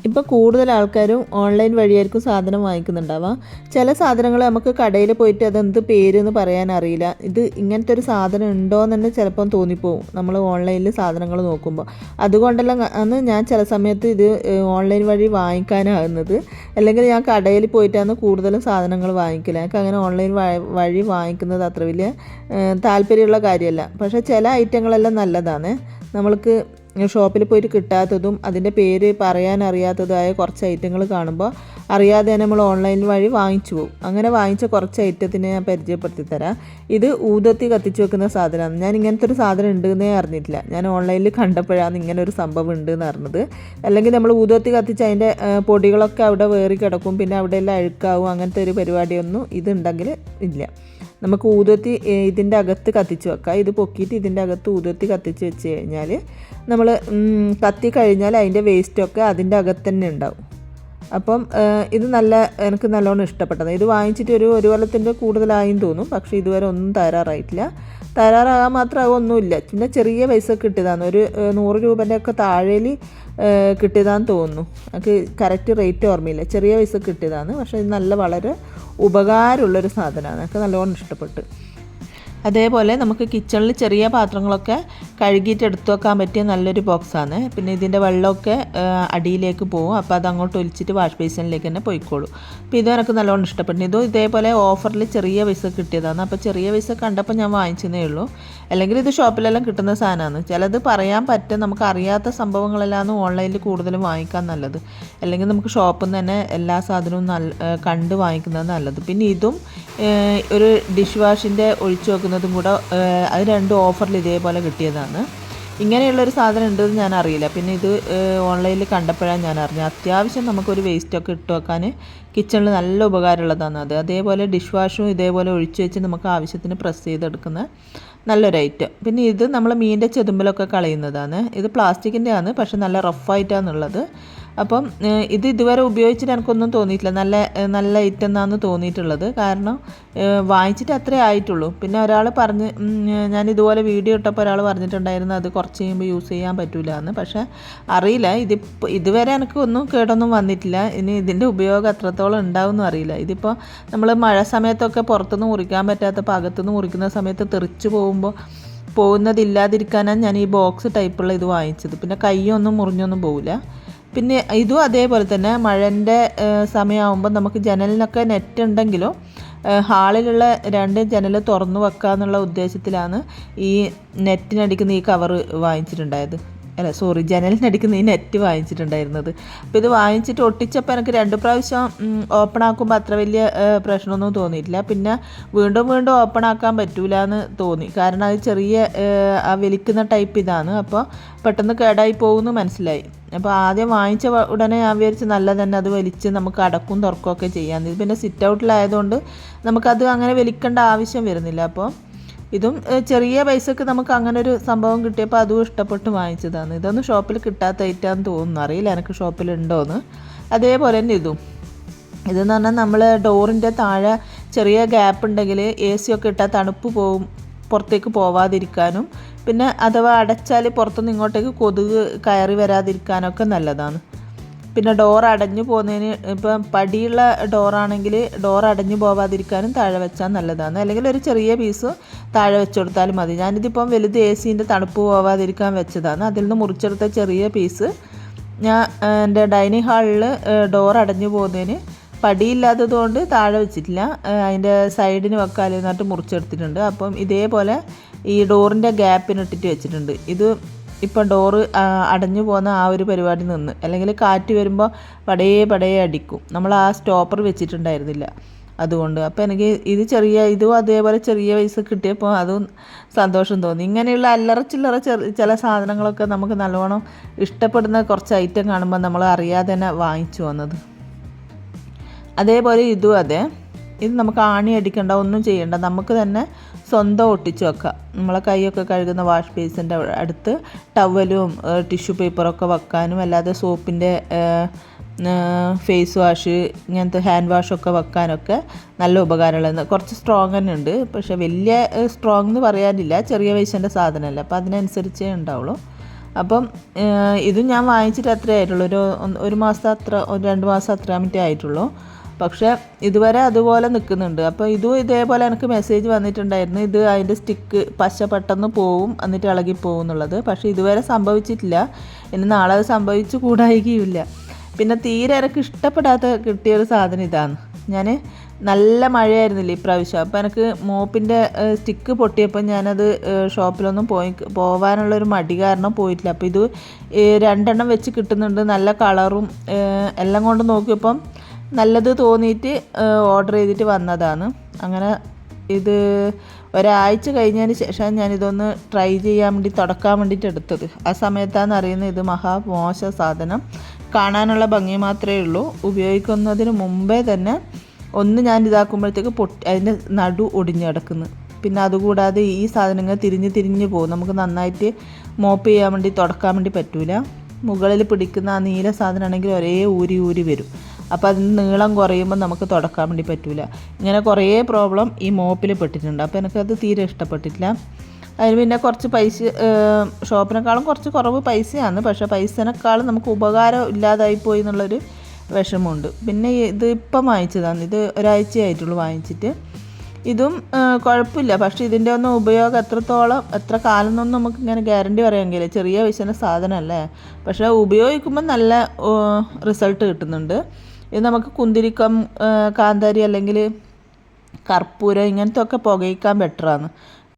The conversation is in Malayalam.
ഇപ്പോൾ കൂടുതൽ ആൾക്കാരും ഓൺലൈൻ വഴിയായിരിക്കും സാധനം വാങ്ങിക്കുന്നുണ്ടാവാം. ചില സാധനങ്ങൾ നമുക്ക് കടയിൽ പോയിട്ട് അതെന്ത് പേരെന്ന് പറയാൻ അറിയില്ല. ഇത് ഇങ്ങനത്തെ ഒരു സാധനം ഉണ്ടോ എന്ന് തന്നെ ചിലപ്പം തോന്നിപ്പോവും നമ്മൾ ഓൺലൈനിൽ സാധനങ്ങൾ നോക്കുമ്പോൾ. അതുകൊണ്ടെല്ലാം അന്ന് ഞാൻ ചില സമയത്ത് ഇത് ഓൺലൈൻ വഴി വാങ്ങിക്കാനാകുന്നത്. അല്ലെങ്കിൽ ഞാൻ കടയിൽ പോയിട്ടാണ് കൂടുതലും സാധനങ്ങൾ വാങ്ങിക്കില്ല. എനിക്ക് അങ്ങനെ ഓൺലൈൻ വഴി വാങ്ങിക്കുന്നത് അത്ര വലിയ താല്പര്യമുള്ള കാര്യമല്ല. പക്ഷേ ചില ഐറ്റങ്ങളെല്ലാം നല്ലതാണ്. നമ്മൾക്ക് ഷോപ്പിൽ പോയിട്ട് കിട്ടാത്തതും അതിൻ്റെ പേര് പറയാൻ അറിയാത്തതായ കുറച്ച് ഐറ്റങ്ങൾ കാണുമ്പോൾ അറിയാതെ തന്നെ നമ്മൾ ഓൺലൈൻ വഴി വാങ്ങിച്ചു പോകും. അങ്ങനെ വാങ്ങിച്ച കുറച്ച് ഐറ്റത്തിനെ ഞാൻ പരിചയപ്പെടുത്തി തരാം. ഇത് ഊദത്തി കത്തിച്ച് വെക്കുന്ന സാധനമാണ്. ഞാൻ ഇങ്ങനത്തെ ഒരു സാധനം ഉണ്ടെന്നേ അറിഞ്ഞിട്ടില്ല. ഞാൻ ഓൺലൈനിൽ കണ്ടപ്പോഴാണ് ഇങ്ങനെ ഒരു സംഭവം ഉണ്ടെന്ന് അറിഞ്ഞത്. അല്ലെങ്കിൽ നമ്മൾ ഊദത്തി കത്തിച്ച് അതിൻ്റെ പൊടികളൊക്കെ അവിടെ വേറി കിടക്കും, പിന്നെ അവിടെയെല്ലാം അഴുക്കാവും. അങ്ങനത്തെ ഒരു പരിപാടിയൊന്നും ഇതുണ്ടെങ്കിൽ ഇല്ല. നമുക്ക് ഊദത്തി ഇതിൻ്റെ അകത്ത് കത്തിച്ച് വെക്കാം. ഇത് പൊക്കിയിട്ട് ഇതിൻ്റെ അകത്ത് ഊദത്തി കത്തിച്ച് വെച്ച് കഴിഞ്ഞാൽ നമ്മൾ കത്തി കഴിഞ്ഞാൽ അതിൻ്റെ വേസ്റ്റൊക്കെ അതിൻ്റെ അകത്ത് തന്നെ ഉണ്ടാവും. അപ്പം ഇത് എനിക്ക് നല്ലോണം ഇഷ്ടപ്പെട്ടതാണ്. ഇത് വാങ്ങിച്ചിട്ട് ഒരു കൊല്ലത്തിൻ്റെ കൂടുതലായും തോന്നും. പക്ഷേ ഇതുവരെ ഒന്നും തയ്യാറായിട്ടില്ല. തയ്യാറാകാൻ മാത്രം ഒന്നുമില്ല. പിന്നെ ചെറിയ പൈസ കിട്ടിയതാണ്. ഒരു 100 രൂപൻ്റെ ഒക്കെ താഴേൽ കിട്ടിയതാണെന്ന് തോന്നുന്നു. എനിക്ക് കറക്റ്റ് റേറ്റ് ഓർമ്മയില്ല. ചെറിയ പൈസ കിട്ടിയതാണ്. പക്ഷേ ഇത് വളരെ ഉപകാരമുള്ളൊരു സാധനമാണ്. എനിക്ക് നല്ലോണം ഇഷ്ടപ്പെട്ടു. അതേപോലെ നമുക്ക് കിച്ചണിൽ ചെറിയ പാത്രങ്ങളൊക്കെ കഴുകിയിട്ട് എടുത്തു വെക്കാൻ പറ്റിയ നല്ലൊരു ബോക്സാണ്. പിന്നെ ഇതിൻ്റെ വെള്ളമൊക്കെ അടിയിലേക്ക് പോകും. അപ്പോൾ അത് അങ്ങോട്ട് ഒലിച്ചിട്ട് വാഷ് ബേസിനിലേക്ക് തന്നെ പോയിക്കോളൂ. അപ്പോൾ ഇത് എനിക്ക് നല്ലോണം ഇഷ്ടപ്പെട്ടു. ഇതും ഇതേപോലെ ഓഫറിൽ ചെറിയ പൈസ കിട്ടിയതാണ്. അപ്പോൾ ചെറിയ പൈസ കണ്ടപ്പോൾ ഞാൻ വാങ്ങിച്ചതേ ഉള്ളൂ. അല്ലെങ്കിൽ ഇത് ഷോപ്പിലെല്ലാം കിട്ടുന്ന സാധനമാണ്. ചിലത് പറയാൻ പറ്റും. നമുക്ക് അറിയാത്ത സംഭവങ്ങളെല്ലാം ഓൺലൈനിൽ കൂടുതലും വാങ്ങിക്കാൻ നല്ലത്. അല്ലെങ്കിൽ നമുക്ക് ഷോപ്പിൽ നിന്ന് തന്നെ എല്ലാ സാധനവും കണ്ട് വാങ്ങിക്കുന്നത് നല്ലത്. പിന്നെ ഇതും ഒരു ഡിഷ് വാഷിൻ്റെ ഒഴിച്ചു വെക്കുന്നതും കൂടെ അത് രണ്ടും ഓഫറിൽ ഇതേപോലെ കിട്ടിയതാണ്. ഇങ്ങനെയുള്ളൊരു സാധനം ഉണ്ടെന്ന് ഞാൻ അറിയില്ല. പിന്നെ ഇത് ഓൺലൈനിൽ കണ്ടപ്പോഴാണ് ഞാൻ അറിഞ്ഞത്. അത്യാവശ്യം നമുക്കൊരു വേസ്റ്റൊക്കെ ഇട്ട് വെക്കാൻ കിച്ചണിൽ നല്ല ഉപകാരമുള്ളതാണ് അത്. അതേപോലെ ഡിഷ് വാഷും ഇതേപോലെ ഒഴിച്ചു വെച്ച് നമുക്ക് ആവശ്യത്തിന് പ്രസ് ചെയ്തെടുക്കുന്ന നല്ലൊരു ഐറ്റം. പിന്നെ ഇത് നമ്മൾ മീനിൻ്റെ ചെതുമ്പലൊക്കെ കളയുന്നതാണ്. ഇത് പ്ലാസ്റ്റിക്കിൻ്റെ ആണ്, പക്ഷെ നല്ല റഫായിട്ടാണുള്ളത്. അപ്പം ഇത് ഇതുവരെ ഉപയോഗിച്ചിട്ട് എനിക്കൊന്നും തോന്നിയിട്ടില്ല. നല്ല ഐറ്റം എന്നാണ് തോന്നിയിട്ടുള്ളത്. കാരണം വാങ്ങിച്ചിട്ട് അത്രേ ആയിട്ടുള്ളൂ. പിന്നെ ഒരാൾ ഞാൻ ഇതുപോലെ വീഡിയോ ഇട്ടപ്പോൾ ഒരാൾ പറഞ്ഞിട്ടുണ്ടായിരുന്നു അത് കുറച്ച് കഴിയുമ്പോൾ യൂസ് ചെയ്യാൻ പറ്റില്ല എന്ന്. പക്ഷേ അറിയില്ല. ഇതുവരെ എനിക്ക് ഒന്നും കേടൊന്നും വന്നിട്ടില്ല. ഇനി ഇതിൻ്റെ ഉപയോഗം എത്രത്തോളം ഉണ്ടാവുമെന്നും അറിയില്ല. ഇതിപ്പോൾ നമ്മൾ മഴ സമയത്തൊക്കെ പുറത്തുനിന്ന് മുറിക്കാൻ പറ്റാത്തപ്പോൾ അകത്തുനിന്ന് മുറിക്കുന്ന സമയത്ത് തെറിച്ച് പോകുന്നതില്ലാതിരിക്കാനാണ് ഞാൻ ഈ ബോക്സ് ടൈപ്പുള്ള ഇത് വാങ്ങിച്ചത്. പിന്നെ കൈയൊന്നും മുറിഞ്ഞൊന്നും പോവില്ല. പിന്നെ ഇതും അതേപോലെ തന്നെ മഴൻ്റെ സമയമാകുമ്പോൾ നമുക്ക് ജനലിനൊക്കെ നെറ്റ് ഉണ്ടെങ്കിലും ഹാളിലുള്ള 2 ജനൽ തുറന്നു വെക്കാന്നുള്ള ഉദ്ദേശത്തിലാണ് ഈ നെറ്റിനടിക്കുന്ന ഈ കവറ് വാങ്ങിച്ചിട്ടുണ്ടായത്. ജനലിനടിക്കുന്ന ഈ നെറ്റ് വാങ്ങിച്ചിട്ടുണ്ടായിരുന്നത്. അപ്പോൾ ഇത് വാങ്ങിച്ചിട്ട് ഒട്ടിച്ചപ്പോൾ എനിക്ക് 2 പ്രാവശ്യം ഓപ്പൺ ആക്കുമ്പോൾ അത്ര വലിയ പ്രശ്നമൊന്നും തോന്നിയിട്ടില്ല. പിന്നെ വീണ്ടും ഓപ്പൺ ആക്കാൻ പറ്റൂല എന്ന് തോന്നി. കാരണം അത് ചെറിയ വലിക്കുന്ന ടൈപ്പ് ഇതാണ്. അപ്പോൾ പെട്ടെന്ന് കേടായി പോകുമെന്ന് മനസ്സിലായി. അപ്പോൾ ആദ്യം വാങ്ങിച്ച ഉടനെ ഞാൻ വിചാരിച്ച് നല്ല തന്നെ അത് വലിച്ച് നമുക്ക് അടക്കും തുറക്കുകയൊക്കെ ചെയ്യാൻ. ഇത് പിന്നെ സിറ്റ് ഔട്ടിലായതുകൊണ്ട് നമുക്കത് അങ്ങനെ വലിക്കേണ്ട ആവശ്യം വരുന്നില്ല. അപ്പോൾ ഇതും ചെറിയ പൈസക്ക് നമുക്ക് അങ്ങനെ ഒരു സംഭവം കിട്ടിയപ്പോൾ അതും ഇഷ്ടപ്പെട്ട് വാങ്ങിച്ചതാണ്. ഇതൊന്നും ഷോപ്പിൽ കിട്ടാത്ത ഐറ്റാന്ന് തോന്നുന്നു. അറിയില്ല എനിക്ക് ഷോപ്പിലുണ്ടോയെന്ന്. അതേപോലെ തന്നെ ഇതെന്ന് പറഞ്ഞാൽ നമ്മൾ ഡോറിൻ്റെ താഴെ ചെറിയ ഗ്യാപ്പ് ഉണ്ടെങ്കിൽ AC ഒക്കെ ഇട്ടാൽ തണുപ്പ് പുറത്തേക്ക് പോവാതിരിക്കാനും പിന്നെ അഥവാ അടച്ചാൽ പുറത്തുനിന്ന് ഇങ്ങോട്ടേക്ക് കൊതുക് കയറി വരാതിരിക്കാനൊക്കെ നല്ലതാണ്. പിന്നെ ഡോർ അടഞ്ഞു പോകുന്നതിന് ഇപ്പം പടിയുള്ള ഡോറാണെങ്കിൽ ഡോർ അടഞ്ഞു പോവാതിരിക്കാനും താഴെ വെച്ചാൽ നല്ലതാണ്. അല്ലെങ്കിൽ ഒരു ചെറിയ പീസ് താഴെ വെച്ച് കൊടുത്താലും മതി. ഞാനിതിപ്പം വലുത് AC-ൻ്റെ തണുപ്പ് പോവാതിരിക്കാൻ വെച്ചതാണ്. അതിൽ നിന്ന് മുറിച്ചെടുത്ത ചെറിയ പീസ് ഞാൻ എൻ്റെ ഡൈനിങ് ഹാളിൽ ഡോർ അടഞ്ഞു പോകുന്നതിന് പടിയില്ലാത്തതുകൊണ്ട് താഴെ വെച്ചിട്ടില്ല. അതിൻ്റെ സൈഡിന് വെക്കാൽ എന്നിട്ട് മുറിച്ചെടുത്തിട്ടുണ്ട്. അപ്പം ഇതേപോലെ ഈ ഡോറിൻ്റെ ഗ്യാപ്പിനിട്ടിട്ട് വെച്ചിട്ടുണ്ട്. ഇത് ഇപ്പം ഡോറ് അടഞ്ഞു പോകുന്ന ആ ഒരു പരിപാടി നിന്ന്, അല്ലെങ്കിൽ കാറ്റ് വരുമ്പോൾ പടയെ അടിക്കും. നമ്മൾ ആ സ്റ്റോപ്പർ വെച്ചിട്ടുണ്ടായിരുന്നില്ല അതുകൊണ്ട്. അപ്പോൾ എനിക്ക് ഇതും അതേപോലെ ചെറിയ പൈസ കിട്ടിയപ്പോൾ അതും സന്തോഷം തോന്നി. ഇങ്ങനെയുള്ള അല്ലറ ചില്ലറ ചില സാധനങ്ങളൊക്കെ നമുക്ക് നല്ലോണം ഇഷ്ടപ്പെടുന്ന കുറച്ച് ഐറ്റം കാണുമ്പോൾ നമ്മൾ അറിയാതെ തന്നെ വാങ്ങിച്ചു വന്നത്. അതേപോലെ ഇതും അതെ. ഇത് നമുക്ക് ആണി അടിക്കേണ്ട, ഒന്നും ചെയ്യേണ്ട, നമുക്ക് തന്നെ സ്വന്തം ഒട്ടിച്ച് വെക്കാം. നമ്മളെ കൈയൊക്കെ കഴുകുന്ന വാഷ് ബേസിൻ്റെ അടുത്ത് ടവലും ടിഷ്യൂ പേപ്പറൊക്കെ വെക്കാനും, അല്ലാതെ സോപ്പിൻ്റെ ഫേസ് വാഷ് ഇങ്ങനത്തെ ഹാൻഡ് വാഷൊക്കെ വെക്കാനൊക്കെ നല്ല ഉപകാരമുള്ളത്. കുറച്ച് സ്ട്രോങ് തന്നെ ഉണ്ട്, പക്ഷേ വലിയ സ്ട്രോങ് എന്ന് പറയാനില്ല. ചെറിയ പൈസൻ്റെ സാധനമല്ല, അപ്പോൾ അതിനനുസരിച്ചേ ഉണ്ടാവുള്ളൂ. അപ്പം ഇതും ഞാൻ വാങ്ങിച്ചിട്ട് അത്രേ ആയിട്ടുള്ളൂ, ഒരു മാസം അത്ര, 2 മാസം അത്ര മറ്റേ ആയിട്ടുള്ളൂ. പക്ഷേ ഇതുവരെ അതുപോലെ നിൽക്കുന്നുണ്ട്. അപ്പോൾ ഇതും ഇതേപോലെ എനിക്ക് മെസ്സേജ് വന്നിട്ടുണ്ടായിരുന്നു, ഇത് അതിൻ്റെ സ്റ്റിക്ക് പശ പെട്ടെന്ന് പോവും എന്നിട്ട് ഇളകി പോകും എന്നുള്ളത്. പക്ഷേ ഇതുവരെ സംഭവിച്ചിട്ടില്ല. ഇനി നാളെ അത് സംഭവിച്ചു കൂടായികയില്ല. പിന്നെ തീരെ എനിക്ക് ഇഷ്ടപ്പെടാത്ത കിട്ടിയൊരു സാധനം ഇതാണ്. ഞാൻ നല്ല മഴയായിരുന്നില്ല ഇപ്രാവശ്യം. അപ്പോൾ എനിക്ക് മോപ്പിൻ്റെ സ്റ്റിക്ക് പൊട്ടിയപ്പോൾ ഞാനത് ഷോപ്പിലൊന്നും പോകാനുള്ളൊരു മടി കാരണം പോയിട്ടില്ല. അപ്പോൾ ഇത് 2 എണ്ണം വെച്ച് കിട്ടുന്നുണ്ട്, നല്ല കളറും എല്ലാം കൊണ്ട് നോക്കിയപ്പം നല്ലത് തോന്നിയിട്ട് ഓർഡർ ചെയ്തിട്ട് വന്നതാണ്. അങ്ങനെ ഇത് ഒരാഴ്ച കഴിഞ്ഞതിന് ശേഷം ഞാനിതൊന്ന് ട്രൈ ചെയ്യാൻ വേണ്ടി തുടക്കാൻ വേണ്ടിയിട്ട് എടുത്തത്. ആ സമയത്താണ് അറിയുന്നത് ഇത് മഹാ മോശ സാധനം. കാണാനുള്ള ഭംഗി മാത്രമേ ഉള്ളൂ. ഉപയോഗിക്കുന്നതിന് മുമ്പേ തന്നെ ഒന്ന് ഞാൻ ഇതാക്കുമ്പോഴത്തേക്ക് അതിൻ്റെ നടു ഒടിഞ്ഞ് കിടക്കുന്നു. പിന്നെ അതുകൂടാതെ ഈ സാധനങ്ങൾ തിരിഞ്ഞ് പോകും. നമുക്ക് നന്നായിട്ട് മോപ്പ് ചെയ്യാൻ വേണ്ടി തുടക്കാൻ വേണ്ടി പറ്റൂല. മുകളിൽ പിടിക്കുന്ന ആ നീല സാധനമാണെങ്കിൽ ഒരേ ഊരി വരും. അപ്പോൾ അതിന് നീളം കുറയുമ്പോൾ നമുക്ക് തുടക്കാൻ വേണ്ടി പറ്റൂല. ഇങ്ങനെ കുറേ പ്രോബ്ലം ഈ മോപ്പിൽ പെട്ടിട്ടുണ്ട്. അപ്പോൾ എനിക്കത് തീരെ ഇഷ്ടപ്പെട്ടിട്ടില്ല. അതിന് പിന്നെ കുറച്ച് പൈസ ഷോപ്പിനേക്കാളും കുറച്ച് കുറവ് പൈസയാണ്. പക്ഷേ പൈസനേക്കാളും നമുക്ക് ഉപകാരം ഇല്ലാതായിപ്പോയി എന്നുള്ളൊരു വിഷമമുണ്ട്. പിന്നെ ഇത് ഇപ്പം വാങ്ങിച്ചതാണ്, ഇത് ഒരാഴ്ചയായിട്ടുള്ളൂ വാങ്ങിച്ചിട്ട്. ഇതും കുഴപ്പമില്ല. പക്ഷേ ഇതിൻ്റെ ഒന്നും ഉപയോഗം എത്ര കാലം എന്നൊന്നും നമുക്ക് ഇങ്ങനെ ഗ്യാരണ്ടി പറയാൻ കഴിയില്ല. ചെറിയ പൈസേൻ്റെ സാധനമല്ലേ. പക്ഷേ ഉപയോഗിക്കുമ്പോൾ നല്ല റിസൾട്ട് കിട്ടുന്നുണ്ട്. ഇത് നമുക്ക് കുന്തിരിക്കം, കാന്താരി അല്ലെങ്കിൽ കർപ്പൂരം ഇങ്ങനത്തെ ഒക്കെ പുകയിക്കാൻ ബെറ്ററാണ്.